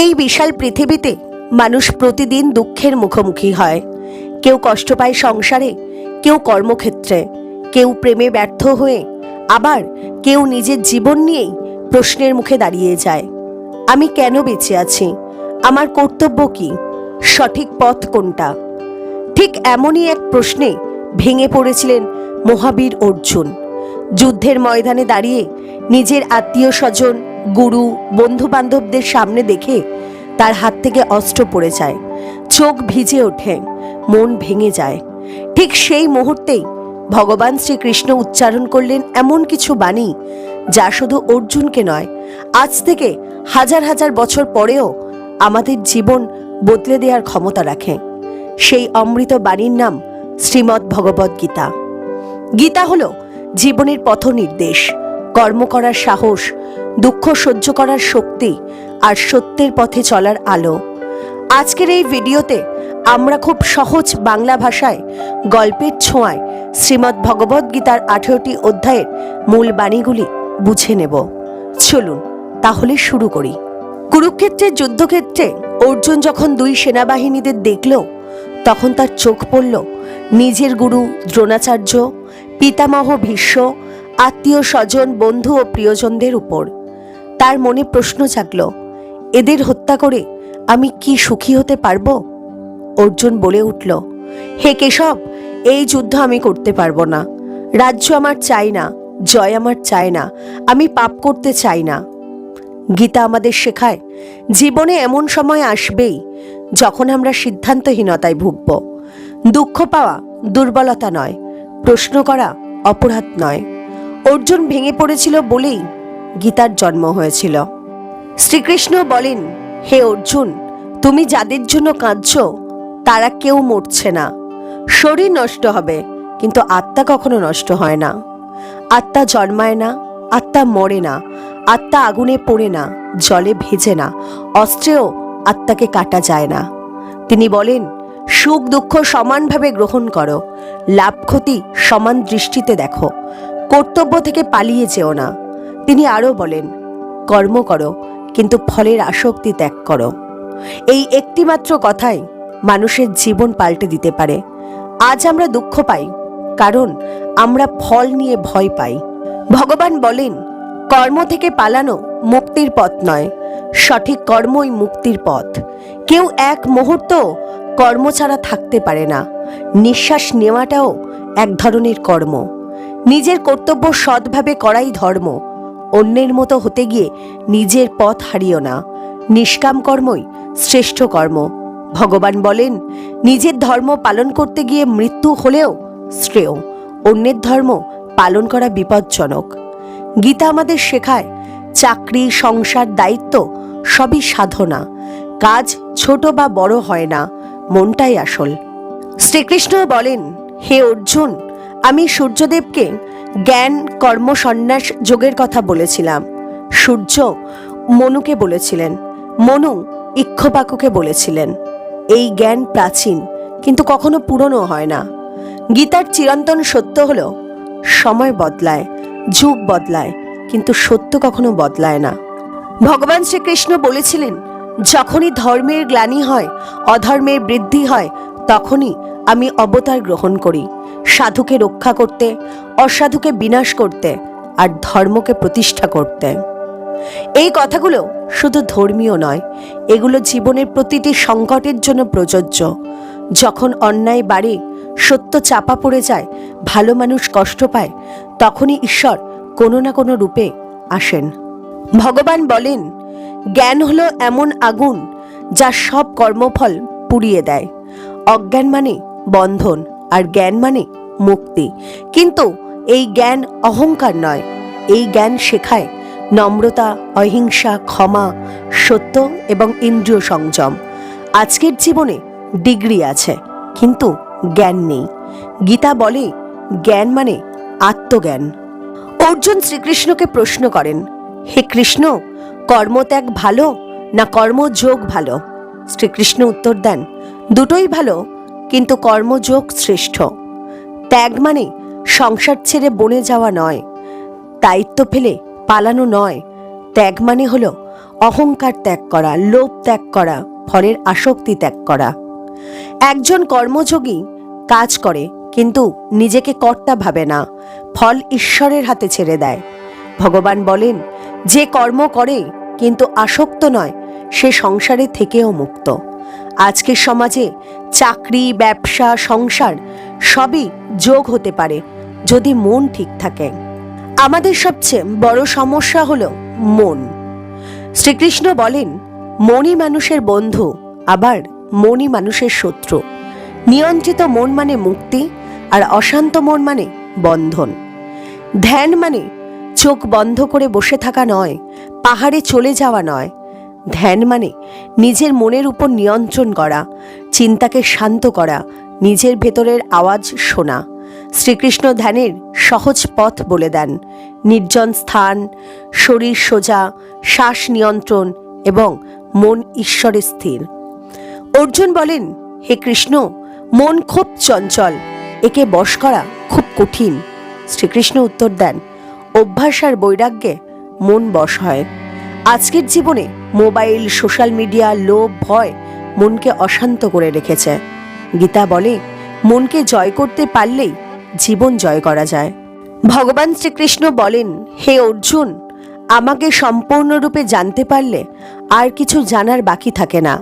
এই বিশাল পৃথিবীতে মানুষ প্রতিদিন দুঃখের মুখোমুখি হয়। কেউ কষ্ট পায় সংসারে, কেউ কর্মক্ষেত্রে, কেউ প্রেমে ব্যর্থ হয়ে, আবার কেউ নিজের জীবন নিয়েই প্রশ্নের মুখে দাঁড়িয়ে যায়। আমি কেন বেঁচে আছি? আমার কর্তব্য কি? সঠিক পথ কোনটা? ঠিক এমনই এক প্রশ্নে ভেঙে পড়েছিলেন মহাবীর অর্জুন। যুদ্ধের ময়দানে দাঁড়িয়ে নিজের আত্মীয় স্বজন, গুরু, বন্ধু বান্ধবদের সামনে দেখে তার হাত থেকে অস্ত্র পড়ে যায়, চোখ ভিজে ওঠে, মন ভেঙে যায়। ঠিক সেই মুহূর্তেই ভগবান শ্রীকৃষ্ণ উচ্চারণ করলেন এমন কিছু বাণী যা শুধু অর্জুনকে নয়, আজ থেকে হাজার হাজার বছর পরেও আমাদের জীবন বদলে দেওয়ার ক্ষমতা রাখে। সেই অমৃত বাণীর নাম শ্রীমদ্ ভগবদ্ গীতা। গীতা হলো জীবনের পথ নির্দেশ, কর্ম করার সাহস, দুঃখ সহ্য করার শক্তি আর সত্যের পথে চলার আলো। আজকের এই ভিডিওতে আমরা খুব সহজ বাংলা ভাষায় গল্পের ছোঁয়ায় শ্রীমদ্ ভগবদ্ গীতার 18টি অধ্যায়ের মূল বাণীগুলি বুঝে নেব। চলুন তাহলে শুরু করি। কুরুক্ষেত্রের যুদ্ধক্ষেত্রে অর্জুন যখন দুই সেনাবাহিনীদের দেখল, তখন তার চোখ পড়ল নিজের গুরু দ্রোণাচার্য, পিতামহ ভীষ্ম, আত্মীয় স্বজন, বন্ধু ও প্রিয়জনদের উপর। তার মনে প্রশ্ন জাগল, এদের হত্যা করে আমি কি সুখী হতে পারবো? অর্জুন বলে উঠল, হে কেশব, এই যুদ্ধ আমি করতে পারবো না। রাজ্য আমার চাই না, জয় আমার চাই না, আমি পাপ করতে চাই না। গীতা আমাদের শেখায়, জীবনে এমন সময় আসবেই যখন আমরা সিদ্ধান্তহীনতায় ভুগব। দুঃখ পাওয়া দুর্বলতা নয়, প্রশ্ন করা অপরাধ নয়। অর্জুন ভেঙে পড়েছিল বলেই গীতার জন্ম হয়েছিল। শ্রীকৃষ্ণ বলেন, হে অর্জুন, তুমি যাদের জন্য কাঁদছ তারা কেউ মরছে না। শরীর নষ্ট হবে, কিন্তু আত্মা কখনো নষ্ট হয় না। আত্মা জন্মায় না, আত্মা মরে না, আত্মা আগুনে পড়ে না, জলে ভেজে না, অস্ত্রেও আত্মাকে কাটা যায় না। তিনি বলেন, সুখ দুঃখ সমানভাবে গ্রহণ করো, লাভ ক্ষতি সমান দৃষ্টিতে দেখো, কর্তব্য থেকে পালিয়ে যেও না। তিনি আরও বলেন, কর্ম করো কিন্তু ফলের আসক্তি ত্যাগ করো। এই একটিমাত্র কথাই মানুষের জীবন পাল্টে দিতে পারে। আজ আমরা দুঃখ পাই কারণ আমরা ফল নিয়ে ভয় পাই। ভগবান বলেন, কর্ম থেকে পালানো মুক্তির পথ নয়, সঠিক কর্মই মুক্তির পথ। কেউ এক মুহূর্ত কর্ম ছাড়া থাকতে পারে না। নিঃশ্বাস নেওয়াটাও এক ধরনের কর্ম। নিজের কর্তব্য সৎভাবে করাই ধর্ম। অন্যের মতো হতে গিয়ে নিজের পথ হারিও না। নিষ্কাম কর্মই শ্রেষ্ঠ কর্ম। ভগবান বলেন, নিজের ধর্ম পালন করতে গিয়ে মৃত্যু হলেও শ্রেয়, অন্যের ধর্ম পালন করা বিপজ্জনক। গীতা আমাদের শেখায়, চাকরি, সংসার, দায়িত্ব সবই সাধনা। কাজ ছোট বা বড় হয় না, মনটাই আসল। শ্রীকৃষ্ণ বলেন, হে অর্জুন, আমি সূর্যদেবকে জ্ঞান কর্ম সন্ন্যাস যোগের কথা বলেছিলাম। সূর্য মনুকে বলেছিলেন, মনু ইক্ষ্বাকুকে বলেছিলেন। এই জ্ঞান প্রাচীন, কিন্তু কখনো পুরনো হয় না। গীতার চিরন্তন সত্য হলো, সময় বদলায়, যুগ বদলায়, কিন্তু সত্য কখনো বদলায় না। ভগবান শ্রীকৃষ্ণ বলেছিলেন, যখনই ধর্মের গ্লানি হয়, অধর্মের বৃদ্ধি হয়, তখনই আমি অবতার গ্রহণ করি, সাধুকে রক্ষা করতে, অসাধুকে বিনাশ করতে আর ধর্মকে প্রতিষ্ঠা করতে। এই কথাগুলো শুধু ধর্মীয় নয়, এগুলো জীবনের প্রতিটি সংকটের জন্য প্রযোজ্য। যখন অন্যায় বাড়ে, সত্য চাপা পড়ে যায়, ভালো মানুষ কষ্ট পায়, তখনই ঈশ্বর কোনো না কোনো রূপে আসেন। ভগবান বলেন, জ্ঞান হলো এমন আগুন যা সব কর্মফল পুড়িয়ে দেয়। অজ্ঞান মানে বন্ধন, আর জ্ঞান মানে মুক্তি। কিন্তু এই জ্ঞান অহংকার নয়, এই জ্ঞান শেখায় নম্রতা, অহিংসা, ক্ষমা, সত্য এবং ইন্দ্রিয় সংযম। আজকের জীবনে ডিগ্রি আছে, কিন্তু জ্ঞান নেই। গীতা বলে, জ্ঞান মানে আত্মজ্ঞান। অর্জুন শ্রীকৃষ্ণকে প্রশ্ন করেন, হে কৃষ্ণ, কর্মত্যাগ ভালো না কর্মযোগ ভালো? শ্রীকৃষ্ণ উত্তর দেন, দুটোই ভালো, কিন্তু কর্মযোগ শ্রেষ্ঠ। ত্যাগ মানে সংসার ছেড়ে বনে যাওয়া নয়, দায়িত্ব ফেলে পালানো নয়। ত্যাগ মানে হলো অহংকার ত্যাগ করা, লোভ ত্যাগ করা, ফলের আসক্তি ত্যাগ করা। একজন কর্মযোগী কাজ করে কিন্তু নিজেকে কর্তা ভাবে না, ফল ঈশ্বরের হাতে ছেড়ে দেয়। ভগবান বলেন, যে কর্ম করে কিন্তু আসক্ত নয়, সে সংসারে থেকেও মুক্ত। আজকের সমাজে চাকরি, ব্যবসা, সংসার সবই যোগ হতে পারে যদি মন ঠিক থাকে। আমাদের সবচেয়ে বড় সমস্যা হলো মন। শ্রীকৃষ্ণ বলেন, মনই মানুষের বন্ধু, আবার মনই মানুষের শত্রু। নিয়ন্ত্রিত মন মানে মুক্তি, আর অশান্ত মন মানে বন্ধন। ধ্যান মানে চোখ বন্ধ করে বসে থাকা নয়, পাহাড়ে চলে যাওয়া নয়। ধ্যান মানে নিজের মনের উপর নিয়ন্ত্রণ করা, চিন্তাকে শান্ত করা, নিজের ভেতরের আওয়াজ শোনা। শ্রীকৃষ্ণ ধ্যানের সহজ পথ বলে দেন: নির্জন স্থান, শরীর সোজা, শ্বাস নিয়ন্ত্রণ এবং মন ঈশ্বরে স্থির। অর্জুন বলেন, হে কৃষ্ণ, মন খুব চঞ্চল, একে বশ করা খুব কঠিন। শ্রীকৃষ্ণ উত্তর দেন, অভ্যাস আর বৈরাগ্যে মন বশ হয়। আজকের জীবনে মোবাইল, সোশ্যাল মিডিয়া, লোভ, ভয় মনকে অশান্ত করে রেখেছে। গীতা বলে, মনকে জয় করতে পারলেই জীবন জয় করা যায়। ভগবান শ্রীকৃষ্ণ বলেন, হে অর্জুন, আমাকে সম্পূর্ণরূপে জানতে পারলে আর কিছু জানার বাকি থাকে না।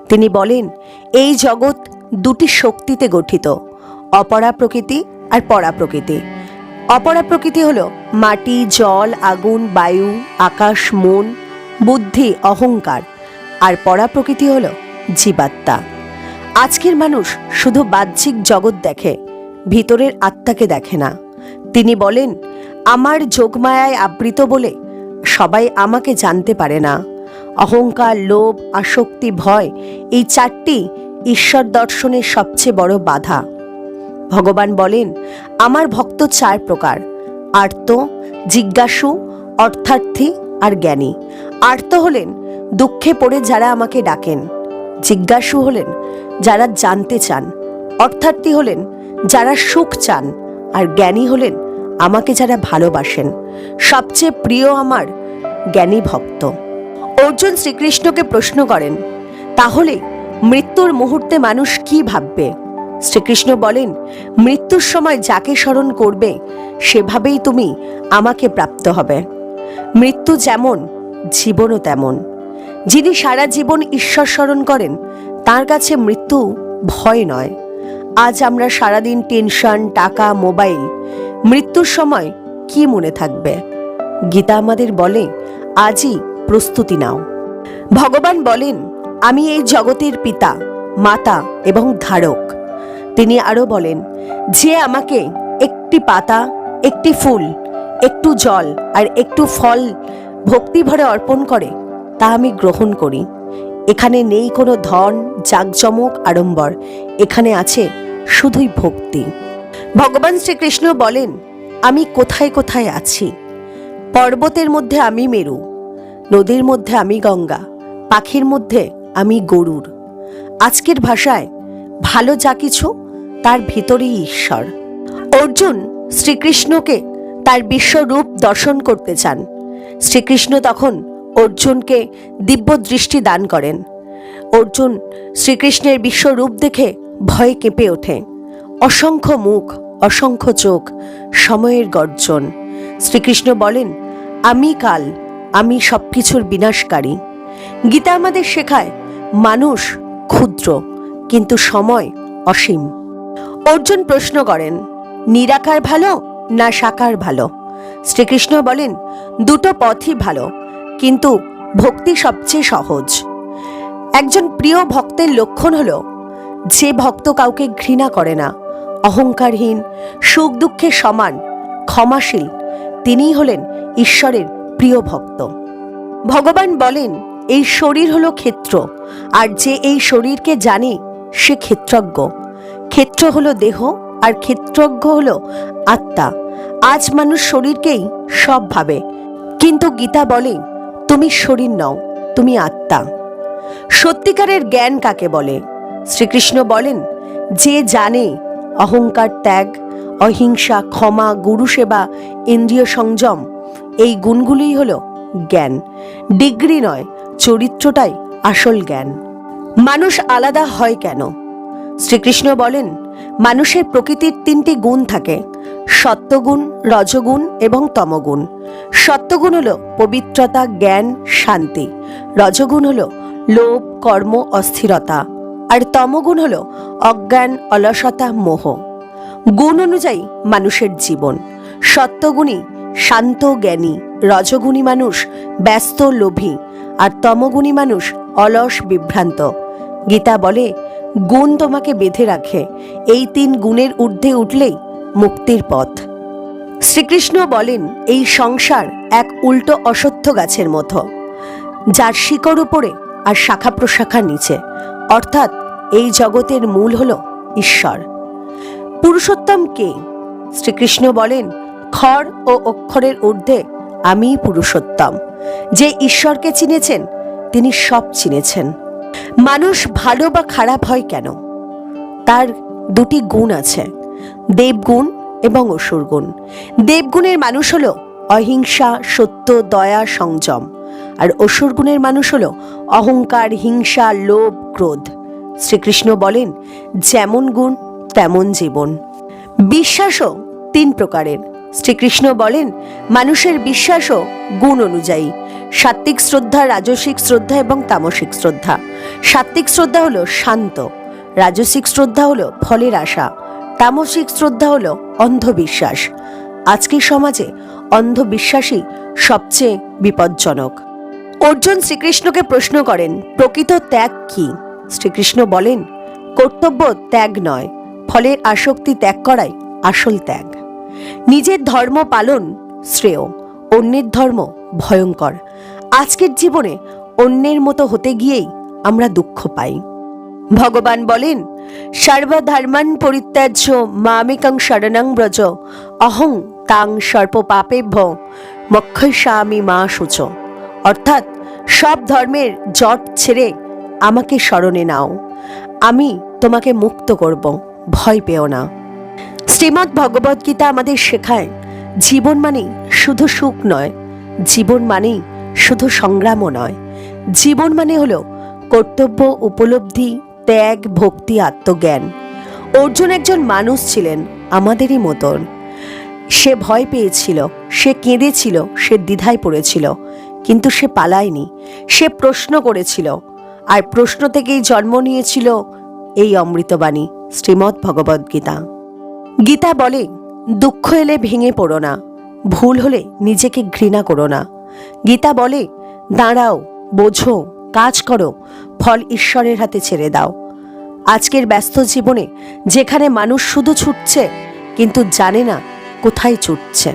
তিনি বলেন, এই জগৎ দুটি শক্তিতে গঠিত, অপরা প্রকৃতি আর পরা প্রকৃতি। অপরা প্রকৃতি হলো মাটি, জল, আগুন, বায়ু, আকাশ, মন, বুদ্ধি, অহংকার। আর পরা প্রকৃতি হলো জীবাত্মা। আজকের মানুষ শুধু বাহ্যিক জগৎ দেখে, ভিতরের আত্মাকে দেখে না। তিনি বলেন, আমার যোগমায়ায় আবৃত বলে সবাই আমাকে জানতে পারে না। অহংকার, লোভ, আসক্তি, ভয়, এই চারটি ঈশ্বর দর্শনের সবচেয়ে বড় বাধা। ভগবান বলেন, আমার ভক্ত চার প্রকার: আর্ত, জিজ্ঞাসু, অর্থার্থী আর জ্ঞানী। আর্ত হলেন দুঃখে পড়ে যারা আমাকে ডাকেন, জিজ্ঞাসু হলেন যারা জানতে চান, অর্থার্থী হলেন যারা সুখ চান, আর জ্ঞানী হলেন আমাকে যারা ভালোবাসেন। সবচেয়ে প্রিয় আমার জ্ঞানী ভক্ত। অর্জুন শ্রীকৃষ্ণকে প্রশ্ন করেন, তাহলে মৃত্যুর মুহূর্তে মানুষ কি ভাববে? শ্রীকৃষ্ণ বলেন, মৃত্যুর সময় যাকে স্মরণ করবে সেভাবেই তুমি আমাকে প্রাপ্ত হবে। মৃত্যু যেমন, জীবনও তেমন। যিনি সারা জীবন ঈশ্বর স্মরণ করেন তার কাছে মৃত্যু ভয় নয়। আজ আমরা সারাদিন টেনশন, টাকা, মোবাইল। মৃত্যুর সময় কি মনে থাকবে? গীতা আমাদের বলে, আজই প্রস্তুতি নাও। ভগবান বলেন, আমি এই জগতের পিতা, মাতা এবং ধারক। তিনি আরো বলেন, যে আমাকে একটি পাতা, একটি ফুল, একটু জল আর একটু ফল ভক্তি ভরে অর্পণ করে তা আমি গ্রহণ করি। এখানে নেই কোনো ধন, জাঁকজমক, আড়ম্বর। এখানে আছে শুধুই ভক্তি। ভগবান শ্রীকৃষ্ণ বলেন, আমি কোথায় কোথায় আছি। পর্বতের মধ্যে আমি মেরু, নদীর মধ্যে আমি গঙ্গা, পাখির মধ্যে আমি গরুড়। আজকের ভাষায় ভালো যা কিছু তার ভিতরেই ঈশ্বর। অর্জুন শ্রীকৃষ্ণকে তার বিশ্বরূপ দর্শন করতে চান। শ্রীকৃষ্ণ তখন অর্জুনকে দিব্য দৃষ্টি দান করেন। অর্জুন শ্রীকৃষ্ণের বিশ্বরূপ দেখে ভয়ে কেঁপে ওঠে। অসংখ্য মুখ, অসংখ্য চোখ, সময়ের গর্জন। শ্রীকৃষ্ণ বলেন, আমি কাল, আমি সবকিছুর বিনাশকারী। গীতা আমাদের শেখায়, মানুষ ক্ষুদ্র কিন্তু সময় অসীম। অর্জুন প্রশ্ন করেন, নিরাকার ভালো না সাকার ভালো? শ্রীকৃষ্ণ বলেন, দুটো পথই ভালো, কিন্তু ভক্তি সবচেয়ে সহজ। একজন প্রিয় ভক্তের লক্ষণ হলো যে ভক্ত কাউকে ঘৃণা করে না, অহংকারহীন, সুখ দুঃখে সমান, ক্ষমাশীল। তিনিই হলেন ঈশ্বরের প্রিয় ভক্ত। ভগবান বলেন, এই শরীর হলো ক্ষেত্র, আর যে এই শরীরকে জানে সে ক্ষেত্রজ্ঞ। ক্ষেত্র হলো দেহ আর ক্ষেত্রজ্ঞ হলো আত্মা। আজ মানুষ শরীরকেই সব ভাবে, কিন্তু গীতা বলে, তুমি শরীর নও, তুমি আত্মা। সত্যিকারের জ্ঞান কাকে বলে? শ্রীকৃষ্ণ বলেন, যে জানে অহংকার ত্যাগ, অহিংসা, ক্ষমা, গুরু সেবা, ইন্দ্রিয় সংযম, এই গুণগুলিই হলো জ্ঞান। ডিগ্রি নয়, চরিত্রটাই আসল জ্ঞান। মানুষ আলাদা হয় কেন? শ্রীকৃষ্ণ বলেন, মানুষের প্রকৃতির 3টি গুণ থাকে, সত্ত্বগুণ, রজগুণ এবং তমগুণ। সত্ত্বগুণ হলো পবিত্রতা, জ্ঞান, শান্তি। রজগুণ হলো লোভ, কর্ম, অস্থিরতা। আর তমগুণ হলো অজ্ঞান, অলসতা, মোহ। গুণ অনুযায়ী মানুষের জীবন। সত্ত্বগুণী শান্ত, জ্ঞানী। রজগুণী মানুষ ব্যস্ত, লোভী। আর তমগুণী মানুষ অলস, বিভ্রান্ত। গীতা বলে, গুণ তোমাকে বেঁধে রাখে, এই 3 গুণের ঊর্ধ্বে উঠলেই মুক্তির পথ। শ্রীকৃষ্ণ বলেন, এই সংসার এক উল্টো অশ্বত্থ গাছের মতো, যার শিকড় উপরে আর শাখা প্রশাখা নিচে। অর্থাৎ এই জগতের মূল হলো ঈশ্বর। পুরুষোত্তম কে? শ্রীকৃষ্ণ বলেন, ক্ষর ও অক্ষরের ঊর্ধ্বে আমিই পুরুষোত্তম। যে ঈশ্বরকে চিনেছেন তিনি সব চিনেছেন। মানুষ ভালো বা খারাপ হয় কেন? তার 2টি গুণ আছে, দেবগুণ এবং অসুরগুণ। দেবগুণের মানুষ হলো অহিংসা, সত্য, দয়া, সংযম। আর অসুরগুণের মানুষ হলো অহংকার, হিংসা, লোভ, ক্রোধ। শ্রীকৃষ্ণ বলেন, যেমন গুণ তেমন জীবন। বিশ্বাসও 3 প্রকারের। শ্রীকৃষ্ণ বলেন, মানুষের বিশ্বাসও গুণ অনুযায়ী, সাত্ত্বিক শ্রদ্ধা, রাজসিক শ্রদ্ধা এবং তামসিক শ্রদ্ধা। সাত্ত্বিক শ্রদ্ধা হলো শান্ত, রাজসিক শ্রদ্ধা হলো ফলের আশা, তামসিক শ্রদ্ধা হলো অন্ধবিশ্বাস। আজকের সমাজে অন্ধবিশ্বাসই সবচেয়ে বিপজ্জনক। অর্জুন শ্রীকৃষ্ণকে প্রশ্ন করেন, প্রকৃত ত্যাগ কি? শ্রীকৃষ্ণ বলেন, কর্তব্য ত্যাগ নয়, ফলের আসক্তি ত্যাগ করাই আসল ত্যাগ। নিজের ধর্ম পালন শ্রেয়, অন্যের ধর্ম ভয়ঙ্কর। আজকের জীবনে অন্যের মতো হতে গিয়েই আমরা দুঃখ পাই। ভগবান বলেন, সর্বধর্মাन् পরিত্যাজ্য মামেকং শরণং ব্রজ, অহং তাং সর্প পাপেভ্যো মোক্ষয়িষ্যামি মা শুচো। অর্থাৎ সব ধর্মের জট ছেড়ে আমাকে শরণে নাও, আমি তোমাকে মুক্ত করব, ভয় পেও না। শ্রীমদ্ ভগবদ গীতা আমাদের শেখায়, জীবন মানেই শুধু সুখ নয়, জীবন মানেই শুধু সংগ্রামও নয়। জীবন মানে হলো কর্তব্য, উপলব্ধি, ত্যাগ, ভক্তি, আত্মজ্ঞান। অর্জুন একজন মানুষ ছিলেন আমাদেরই মতন। সে ভয় পেয়েছিল, সে কেঁদেছিল, সে দ্বিধায় পড়েছিল, কিন্তু সে পালায়নি। সে প্রশ্ন করেছিল, আর প্রশ্ন থেকেই জন্ম নিয়েছিল এই অমৃতবাণী শ্রীমদ্ ভগবদ গীতা। গীতা বলে, দুঃখ এলে ভেঙে পড়ো না, ভুল হলে নিজেকে ঘৃণা করো না। গীতা বলে, দাঁড়াও, বোঝো, কাজ করো, ফল ঈশ্বরের হাতে ছেড়ে দাও। আজকের ব্যস্ত জীবনে যেখানে মানুষ শুধু ছুটছে কিন্তু জানে না কোথায় ছুটছে,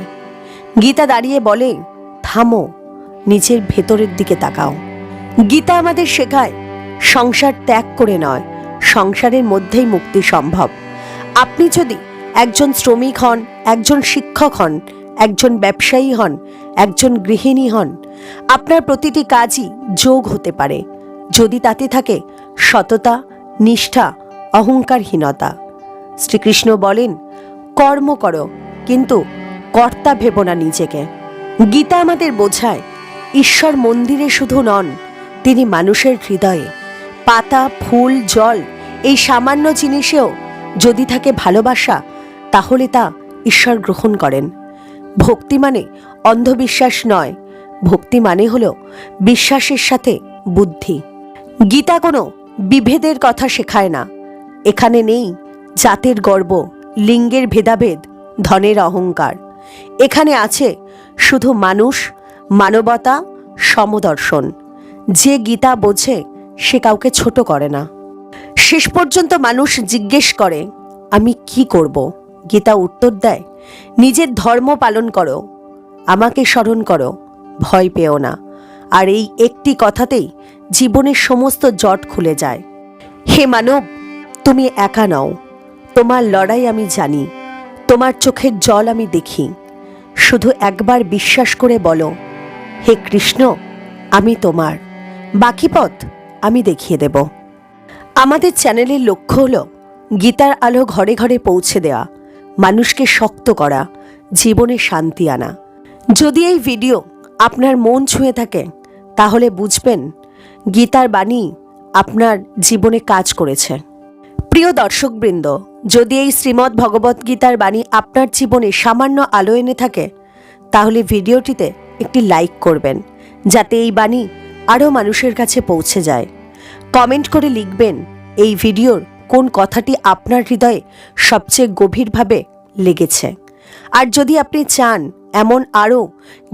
গীতা দাঁড়িয়ে বলে, থামো, নিজের ভেতরের দিকে তাকাও। গীতা আমাদের শেখায়, সংসার ত্যাগ করে নয়, সংসারের মধ্যেই মুক্তি সম্ভব। আপনি যদি একজন শ্রমিক হন, একজন শিক্ষক হন, একজন ব্যবসায়ী হন, একজন গৃহিণী হন, আপনার প্রতিটি কাজই যোগ হতে পারে যদি তাতে থাকে সততা, নিষ্ঠা, অহংকারহীনতা। শ্রীকৃষ্ণ বলেন, কর্ম করো, কিন্তু কর্তা ভেবো না নিজেকে। গীতা আমাদের বোঝায়, ঈশ্বর মন্দিরে শুধু নন, তিনি মানুষের হৃদয়ে। পাতা, ফুল, জল, এই সামান্য জিনিসেও যদি থাকে ভালোবাসা, তাহলে তা ঈশ্বর গ্রহণ করেন। ভক্তি মানে অন্ধবিশ্বাস নয়, ভক্তি মানে হলো বিশ্বাসের সাথে বুদ্ধি। গীতা কোনো বিভেদের কথা শেখায় না। এখানে নেই জাতের গর্ব, লিঙ্গের ভেদাভেদ, ধনের অহংকার। এখানে আছে শুধু মানুষ, মানবতা, সমদর্শন। যে গীতা বোঝে সে কাউকে ছোট করে না। শেষ পর্যন্ত মানুষ জিজ্ঞেস করে, আমি কি করব? গীতা উত্তর দেয়, নিজের ধর্ম পালন করো, আমাকে স্মরণ করো, ভয় পেও না। আর এই একটি কথাতেই জীবনের সমস্ত জট খুলে যায়। হে মানব, তুমি একা নও, তোমার লড়াই আমি জানি, তোমার চোখের জল আমি দেখি। শুধু একবার বিশ্বাস করে বলো, হে কৃষ্ণ, আমি তোমার, বাকি পথ আমি দেখিয়ে দেব। আমাদের চ্যানেলের লক্ষ্য হলো গীতার আলো ঘরে ঘরে পৌঁছে দেওয়া, মানুষকে শক্ত করা, জীবনে শান্তি আনা। যদি এই ভিডিও আপনার মন ছুঁয়ে থাকে তাহলে বুঝবেন গীতার বাণী আপনার জীবনে কাজ করেছে। প্রিয় দর্শকবৃন্দ, যদি এই শ্রীমদ্ ভগবত গীতার বাণী আপনার জীবনে সামান্য আলো এনে থাকে, তাহলে ভিডিওটিতে একটি লাইক করবেন, যাতে এই বাণী আরও মানুষের কাছে পৌঁছে যায়। কমেন্ট করে লিখবেন এই ভিডিওর কোন কথাটি আপনার হৃদয়ে সবচেয়ে গভীরভাবে লেগেছে। আর যদি আপনি চান এমন আরও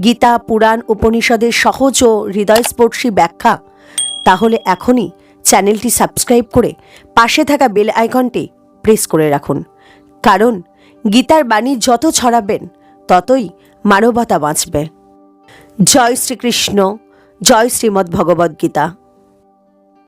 গীতা, পুরাণ, উপনিষদের সহজ ও হৃদয়স্পর্শী ব্যাখ্যা, তাহলে এখনই চ্যানেলটি সাবস্ক্রাইব করে পাশে থাকা বেল আইকনটি প্রেস করে রাখুন। কারণ গীতার বাণী যত ছড়াবেন ততই মানবতা বাঁচবে। জয় শ্রীকৃষ্ণ, জয় শ্রীমদ্ ভগবদ্ গীতা।